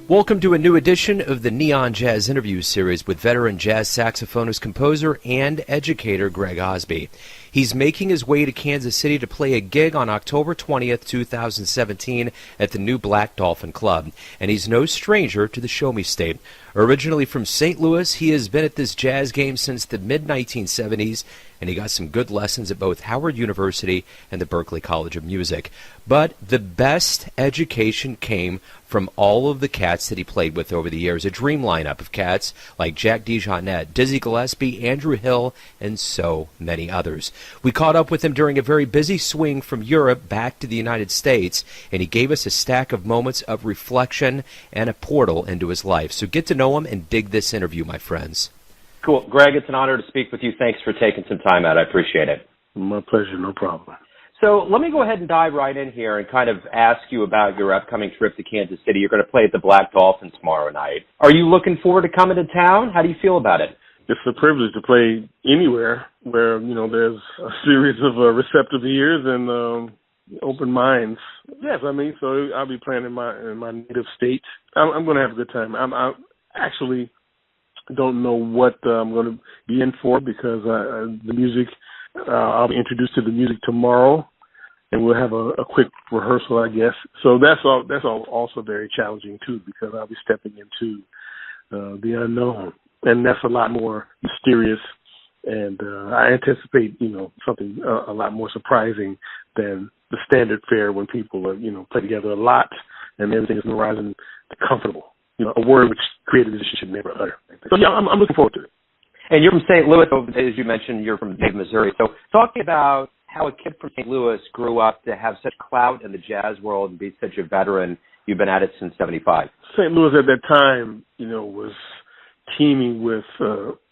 Welcome to a new edition of the Neon Jazz Interview Series with veteran jazz saxophonist, composer, and educator Greg Osby. He's making his way to Kansas City to play a gig on October 20th, 2017 at the new Black Dolphin Club, and he's no stranger to the Show Me State. Originally from St. Louis, he has been at this jazz game since the mid-1970s, and he got some good lessons at both Howard University and the Berklee College of Music. But the best education came from all of the cats that he played with over the years, a dream lineup of cats like Jack DeJohnette, Dizzy Gillespie, Andrew Hill, and so many others. We caught up with him during a very busy swing from Europe back to the United States, and he gave us a stack of moments of reflection and a portal into his life. So get to know him and dig this interview, my friends. Cool. Greg, it's an honor to speak with you. Thanks for taking some time out. I appreciate it. My pleasure. No problem. So let me go ahead and dive right in here and kind of ask you about your upcoming trip to Kansas City. You're going to play at the Black Dolphin tomorrow night. Are you looking forward to coming to town? How do you feel about it? It's a privilege to play anywhere where, there's a series of receptive ears and open minds. Yes, so I'll be playing in my native state. I'm going to have a good time. I actually don't know what I'm going to be in for because the music, I'll be introduced to the music tomorrow, and we'll have a quick rehearsal, I guess. So that's also very challenging too, because I'll be stepping into the unknown, and that's a lot more mysterious. And I anticipate, something a lot more surprising than the standard fare when people play together a lot and everything is rising comfortable. A word which creative musicians should never utter. So yeah, I'm looking forward to it. And you're from St. Louis, as you mentioned, you're from Missouri. So talking about how a kid from St. Louis grew up to have such clout in the jazz world and be such a veteran. You've been at it since ‘75. St. Louis at that time, was teeming with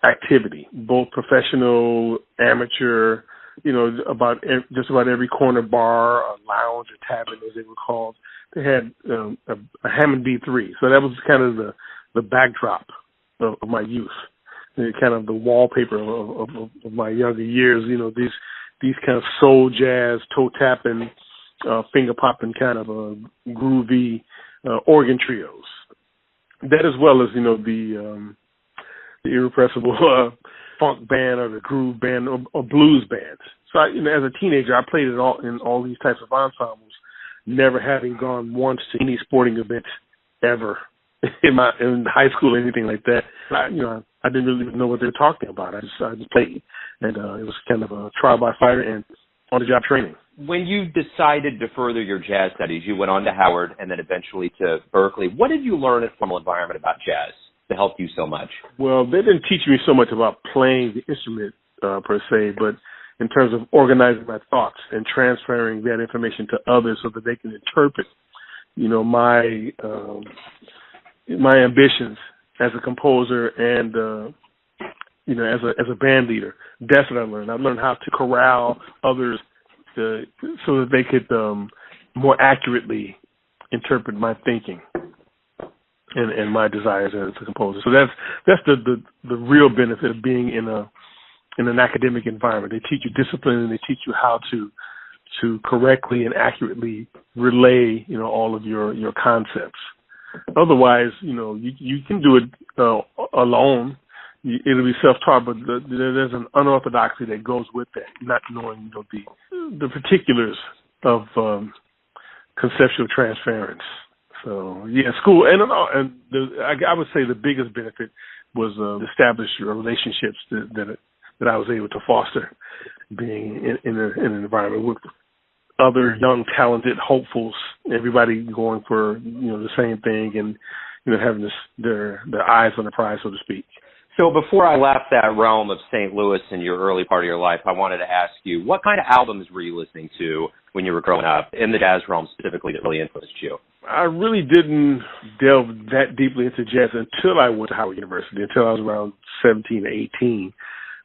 activity, both professional, amateur, just about every corner bar, or lounge, or tavern, as they were called. They had a Hammond B3. So that was kind of the backdrop of my youth. Kind of the wallpaper of my younger years, these kind of soul jazz, toe-tapping, finger-popping kind of groovy organ trios. That as well as, the irrepressible funk band or the groove band or blues bands. So, as a teenager, I played in all these types of ensembles, never having gone once to any sporting event ever in high school or anything like that. I didn't really know what they were talking about. I just played, and it was kind of a trial by fire and on-the-job training. When you decided to further your jazz studies, you went on to Howard and then eventually to Berklee. What did you learn in formal environment about jazz to help you so much? Well, they didn't teach me so much about playing the instrument per se, but in terms of organizing my thoughts and transferring that information to others so that they can interpret, my ambitions as a composer and, as a band leader. That's what I learned. I learned how to corral others so that they could more accurately interpret my thinking and my desires as a composer. So that's the real benefit of being in an academic environment. They teach you discipline and they teach you how to correctly and accurately relay, all of your concepts. Otherwise, you can do it alone. It'll be self-taught, but there's an unorthodoxy that goes with that, not knowing the particulars of conceptual transference. So yeah, school and I would say the biggest benefit was established relationships that I was able to foster, being in an environment with other young, talented hopefuls, everybody going for, the same thing and, having their eyes on the prize, so to speak. So before I left that realm of St. Louis in your early part of your life, I wanted to ask you, what kind of albums were you listening to when you were growing up, in the jazz realm specifically, that really influenced you? I really didn't delve that deeply into jazz until I went to Howard University, until I was around 17 or 18.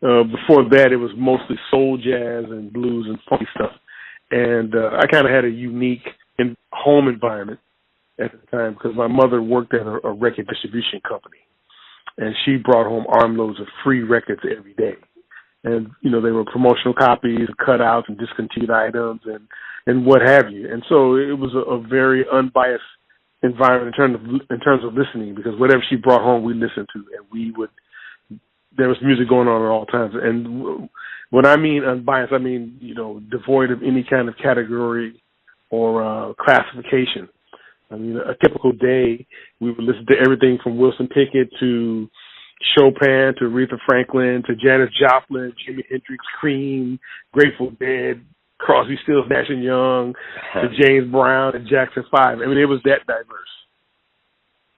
Before that, it was mostly soul jazz and blues and funky stuff. And I kind of had a unique home environment at the time because my mother worked at a record distribution company. And she brought home armloads of free records every day. And, they were promotional copies, cutouts, and discontinued items and what have you. And so it was a very unbiased environment in terms of listening, because whatever she brought home, we listened to, and there was music going on at all times. And when I mean unbiased, I mean, devoid of any kind of category or classification. I mean, a typical day, we would listen to everything from Wilson Pickett to Chopin to Aretha Franklin to Janis Joplin, Jimi Hendrix, Cream, Grateful Dead, Crosby, Stills, Nash and Young, to James Brown and Jackson 5. I mean, it was that diverse.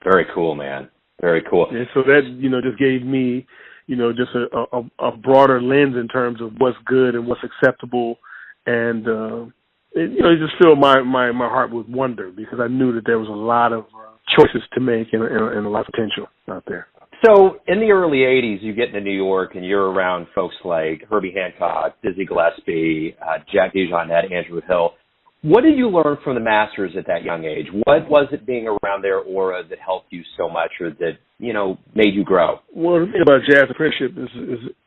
Very cool, man. Very cool. And so that, just gave me, just a broader lens in terms of what's good and what's acceptable. And, it just filled my heart with wonder, because I knew that there was a lot of choices to make and a lot of potential out there. So in the early 80s, you get into New York and you're around folks like Herbie Hancock, Dizzy Gillespie, Jack DeJohnette, Andrew Hill. What did you learn from the masters at that young age? What was it being around their aura that helped you so much, or that, made you grow? Well, the thing about jazz apprenticeship is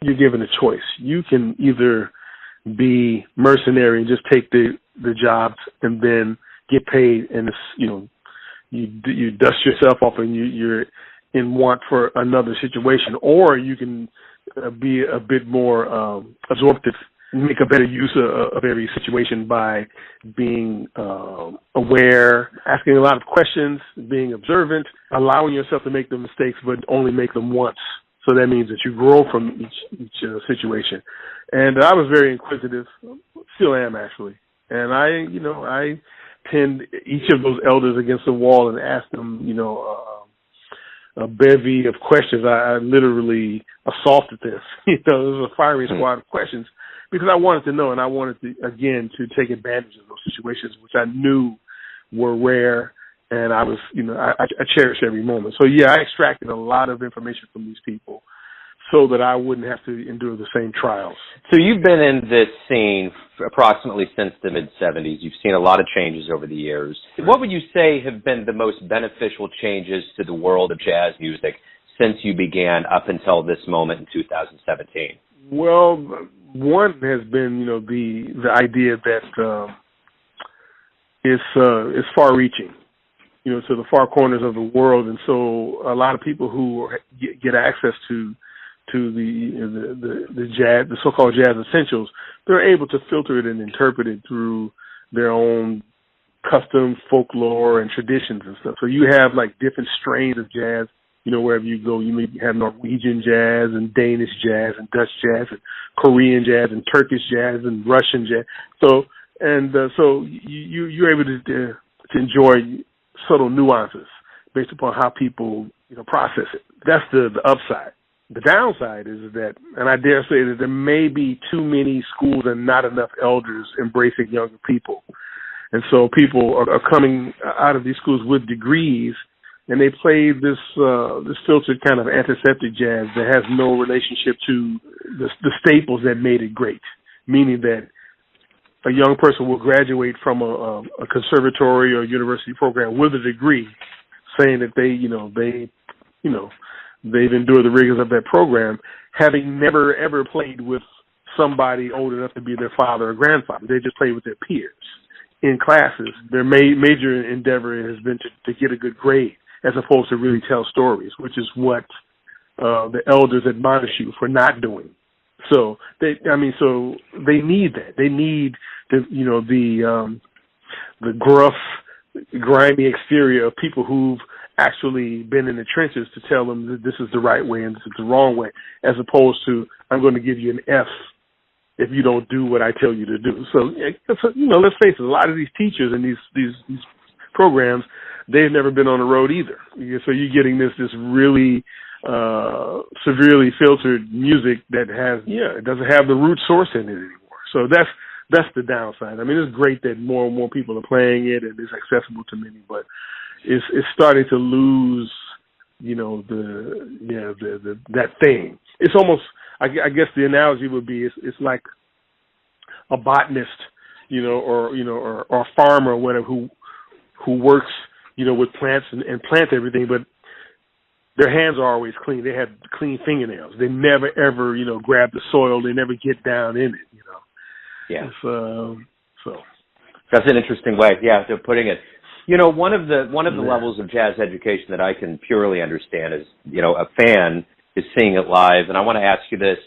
you're given a choice. You can either be mercenary and just take the jobs and then get paid, and it's, you dust yourself off and you're in want for another situation, or you can be a bit more absorptive, make a better use of every situation by being aware, asking a lot of questions, being observant, allowing yourself to make the mistakes, but only make them once. So that means that you grow from each situation. And I was very inquisitive, still am actually. And I pinned each of those elders against the wall and asked them, a bevy of questions. I literally assaulted this. It was a firing squad of questions, because I wanted to know, and I wanted to, again, to take advantage of those situations, which I knew were rare, and I was, I cherish every moment. So, yeah, I extracted a lot of information from these people so that I wouldn't have to endure the same trials. So you've been in this scene approximately since the mid-'70s. You've seen a lot of changes over the years. What would you say have been the most beneficial changes to the world of jazz music since you began up until this moment in 2017? Well, one has been, the idea that it's far-reaching, to the far corners of the world, and so a lot of people who get access to the jazz, the so-called jazz essentials, they're able to filter it and interpret it through their own custom folklore and traditions and stuff. So you have like different strains of jazz. Wherever you go, you may have Norwegian jazz and Danish jazz and Dutch jazz and Korean jazz and Turkish jazz and Russian jazz. So you're able to enjoy subtle nuances based upon how people process it. That's the upside. The downside is that, and I dare say that there may be too many schools and not enough elders embracing younger people. And so people are coming out of these schools with degrees, and they play this filtered kind of antiseptic jazz that has no relationship to the staples that made it great, meaning that a young person will graduate from a conservatory or university program with a degree, saying that they've endured the rigors of that program, having never, ever played with somebody old enough to be their father or grandfather. They just played with their peers in classes. Their major endeavor has been to get a good grade as opposed to really tell stories, which is what the elders admonish you for not doing. So they need that. They need the gruff, grimy exterior of people who've actually been in the trenches to tell them that this is the right way and this is the wrong way, as opposed to, I'm going to give you an F if you don't do what I tell you to do. So, let's face it, a lot of these teachers and these programs, they've never been on the road either. So you're getting this really severely filtered music that it doesn't have the root source in it anymore. So that's the downside. I mean, it's great that more and more people are playing it and it's accessible to many, but it's starting to lose, that thing. It's almost, I guess the analogy would be, it's like a botanist, or a farmer or whatever who works, with plants and plant everything, but their hands are always clean. They have clean fingernails. They never ever, grab the soil. They never get down in it, Yeah. So that's an interesting way, of putting it. One of the levels of jazz education that I can purely understand is, a fan is seeing it live. And I want to ask you this.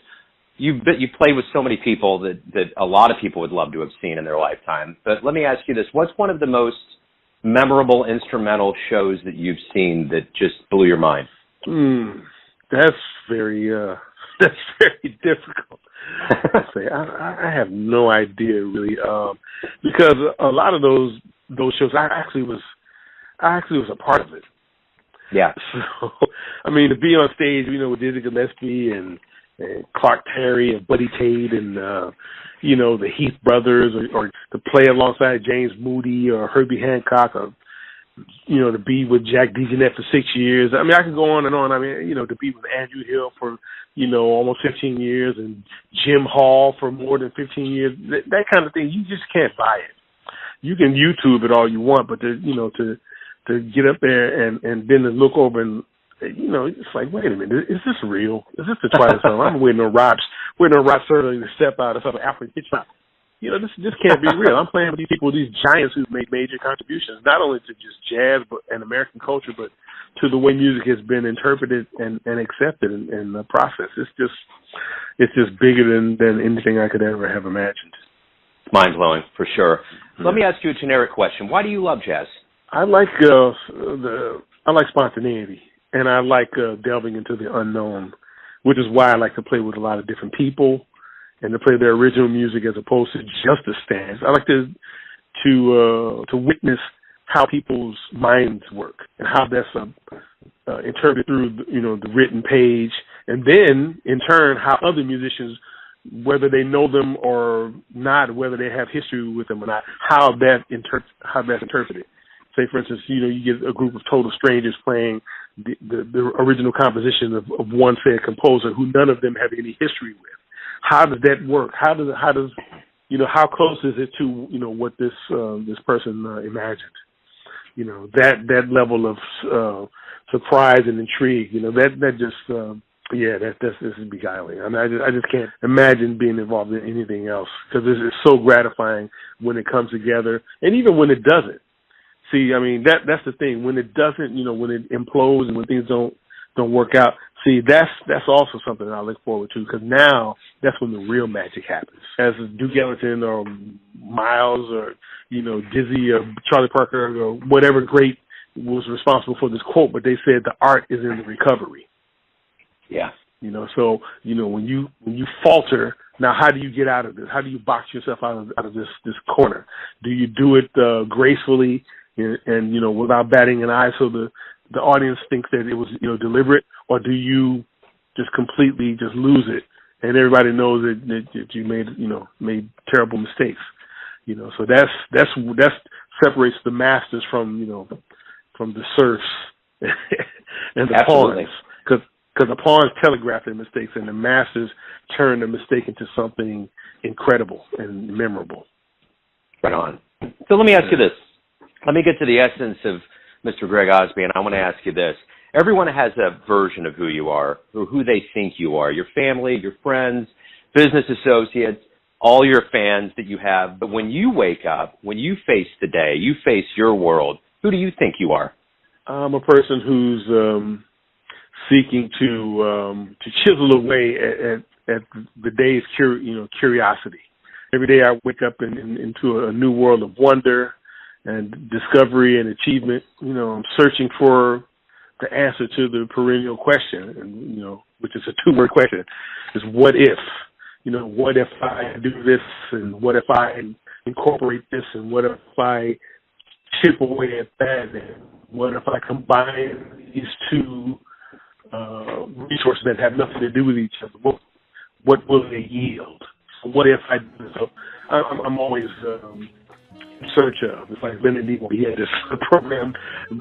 You play with so many people that a lot of people would love to have seen in their lifetime. But let me ask you this. What's one of the most memorable instrumental shows that you've seen that just blew your mind? That's very difficult. I have no idea really, because a lot of those shows I actually was a part of it. Yeah. So I mean, to be on stage, with Dizzy Gillespie and Clark Terry and Buddy Tate and the Heath brothers, or to play alongside James Moody or Herbie Hancock, or to be with Jack DeJohnette for 6 years. I mean, I could go on and on. I mean, to be with Andrew Hill for almost 15 years, and Jim Hall for more than 15 years. That kind of thing, you just can't buy it. You can YouTube it all you want, but to get up there and then to look over and it's like, wait a minute, is this real? Is this the Twilight Zone? I'm waiting on Rod Serling to step out of some Alfred Hitchcock. This can't be real. I'm playing with these people, these giants who've made major contributions, not only to just jazz and American culture, but to the way music has been interpreted and accepted in the process. It's just bigger than anything I could ever have imagined. Mind blowing, for sure. Let me ask you a generic question. Why do you love jazz? I like spontaneity, and I like delving into the unknown, which is why I like to play with a lot of different people and to play their original music as opposed to just the standards. I like to witness how people's minds work and how that's interpreted through the written page, and then in turn how other musicians, whether they know them or not, whether they have history with them or not, how that's interpreted. Say, for instance, you get a group of total strangers playing the original composition of one said composer who none of them have any history with. How does that work? How close is it to what this person imagined? That level of surprise and intrigue. This is beguiling. I mean, I just can't imagine being involved in anything else, because it's so gratifying when it comes together, and even when it doesn't. See, I mean, that's the thing. When it doesn't, when it implodes and when things don't work out. See, that's also something I look forward to, because now that's when the real magic happens. As Duke Ellington or Miles or Dizzy or Charlie Parker or whatever great was responsible for this quote, but they said the art is in the recovery. Yeah. So when you falter, now how do you get out of this? How do you box yourself out of this corner? Do you do it gracefully and without batting an eye so the audience thinks that it was deliberate, or do you just completely just lose it and everybody knows that you made terrible mistakes? So that separates the masters from the serfs and the pawns, because the pawns telegraph their mistakes and the masters turn the mistake into something incredible and memorable. Right on. So let me ask you this. Let me get to the essence of Mr. Greg Osby, and I want to ask you this. Everyone has a version of who you are, or who they think you are. Your family, your friends, business associates, all your fans that you have. But when you wake up, when you face the day, you face your world, who do you think you are? I'm a person who's seeking to chisel away at the day's curiosity. Every day I wake up into a new world of wonder and discovery and achievement. I'm searching for the answer to the perennial question, and which is a two-word question, is what if? What if I do this, and what if I incorporate this, and what if I chip away at that, and what if I combine these two resources that have nothing to do with each other? What will they yield? So what if I do this? So I'm always in search of. It's like Leonard Nimoy. He had this program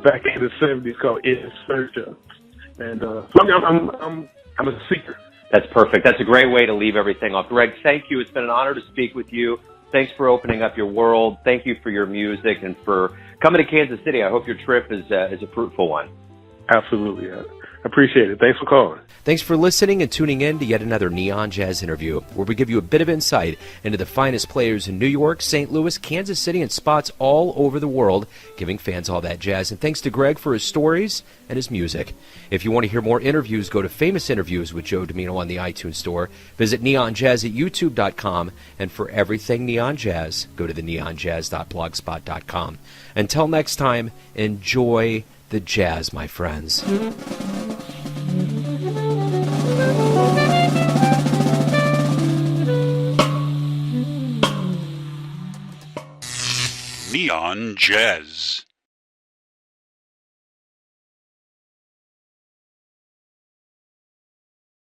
back in the 70s called In Search of. And so I'm a seeker. That's perfect. That's a great way to leave everything off. Greg, thank you. It's been an honor to speak with you. Thanks for opening up your world. Thank you for your music and for coming to Kansas City. I hope your trip is a fruitful one. Absolutely. Appreciate it. Thanks for calling. Thanks for listening and tuning in to yet another Neon Jazz interview, where we give you a bit of insight into the finest players in New York, St. Louis, Kansas City, and spots all over the world, giving fans all that jazz. And thanks to Greg for his stories and his music. If you want to hear more interviews, go to Famous Interviews with Joe Domino on the iTunes Store. Visit neonjazz at youtube.com. And for everything Neon Jazz, go to the neonjazz.blogspot.com. Until next time, enjoy the jazz, my friends. Neon Jazz.